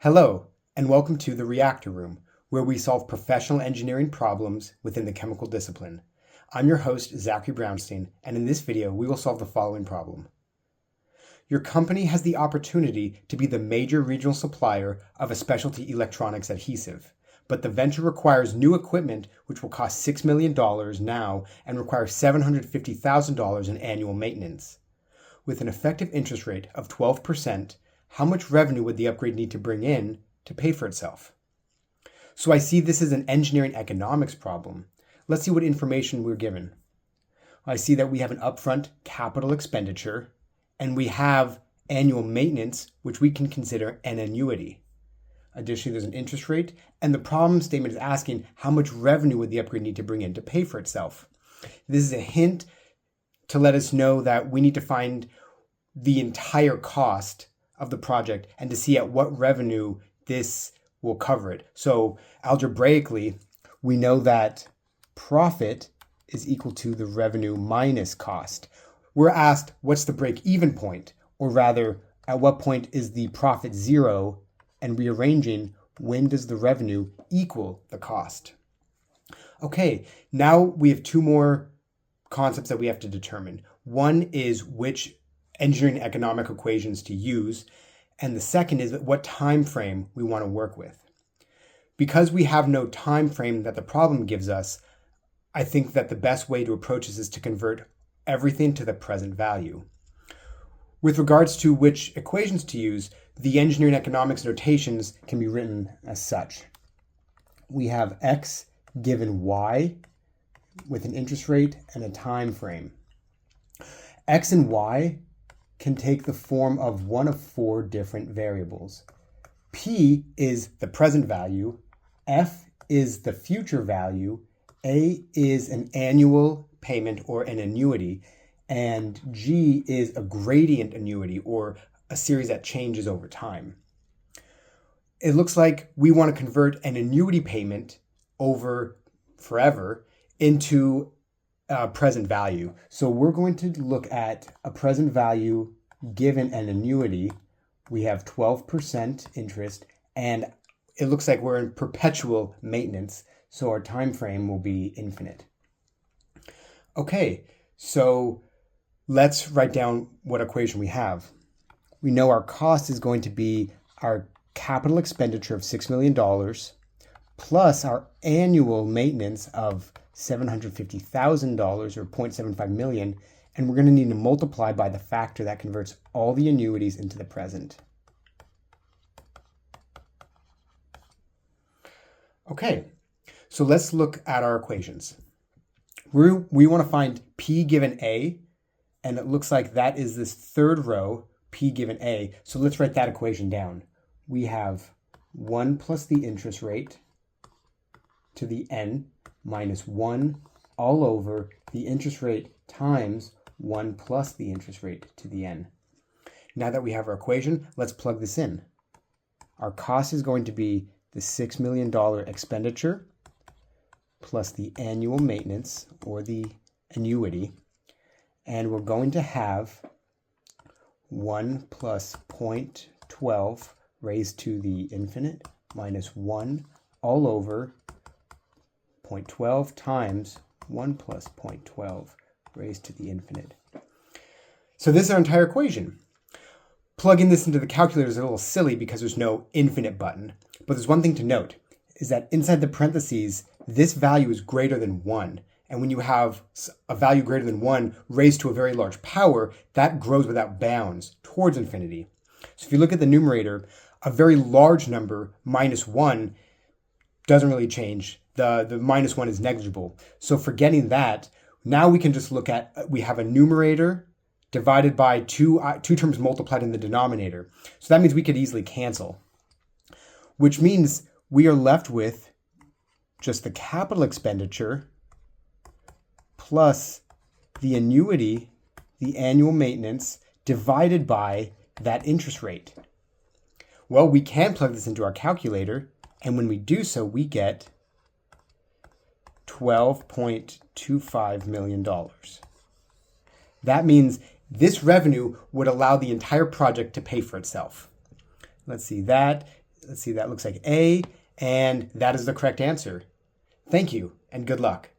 Hello, and welcome to the Reactor Room, where we solve professional engineering problems within the chemical discipline. I'm your host, Zachary Brownstein, and in this video, we will solve the following problem. Your company has the opportunity to be the major regional supplier of a specialty electronics adhesive, but the venture requires new equipment which will cost $6 million now and require $750,000 in annual maintenance. With an effective interest rate of 12%, how much revenue would the upgrade need to bring in to pay for itself? So I see this as an engineering economics problem. Let's see what information we're given. I see that we have an upfront capital expenditure, and we have annual maintenance, which we can consider an annuity. Additionally, there's an interest rate, and the problem statement is asking how much revenue would the upgrade need to bring in to pay for itself. This is a hint to let us know that we need to find the entire cost of the project and to see at what revenue this will cover it. So algebraically, we know that profit is equal to the revenue minus cost. We're asked what's the break-even point, or rather, at what point is the profit zero, and rearranging, when does the revenue equal the cost? Okay, now we have two more concepts that we have to determine. One is which engineering economic equations to use, and the second is what time frame we want to work with. Because we have no time frame that the problem gives us, I think that the best way to approach this is to convert everything to the present value. With regards to which equations to use, the engineering economics notations can be written as such. We have x given y with an interest rate and a time frame. X and y can take the form of one of four different variables. P is the present value, F is the future value, A is an annual payment or an annuity, and G is a gradient annuity or a series that changes over time. It looks like we want to convert an annuity payment over forever into present value. So we're going to look at a present value given an annuity. We have 12% interest, and it looks like we're in perpetual maintenance, so our time frame will be infinite. Okay, so let's write down what equation we have. We know our cost is going to be our capital expenditure of $6 million plus our annual maintenance of $750,000 or 0.75 million, and we're going to need to multiply by the factor that converts all the annuities into the present. Okay, so let's look at our equations. We want to find P given A, and it looks like that is this third row, P given A. So let's write that equation down. We have 1 plus the interest rate to the n minus 1 all over the interest rate times 1 plus the interest rate to the n. Now that we have our equation, let's plug this in. Our cost is going to be the $6 million expenditure plus the annual maintenance or the annuity, and we're going to have 1 plus 0.12 raised to the infinite minus 1 all over 0.12 times 1 plus 0.12 raised to the infinite. So this is our entire equation. Plugging this into the calculator is a little silly because there's no infinite button, but there's one thing to note, is that inside the parentheses, this value is greater than 1. And when you have a value greater than 1 raised to a very large power, that grows without bounds towards infinity. So if you look at the numerator, a very large number, minus 1, doesn't really change. The minus 1 is negligible. So forgetting that, now we can just look at, we have a numerator divided by two terms multiplied in the denominator. So that means we could easily cancel, which means we are left with just the capital expenditure plus the annuity, the annual maintenance, divided by that interest rate. Well, we can plug this into our calculator, and when we do so, we get $12.25 million. That means this revenue would allow the entire project to pay for itself. Let's see, that let's see, that looks like A, and that is the correct answer. Thank you, and good luck.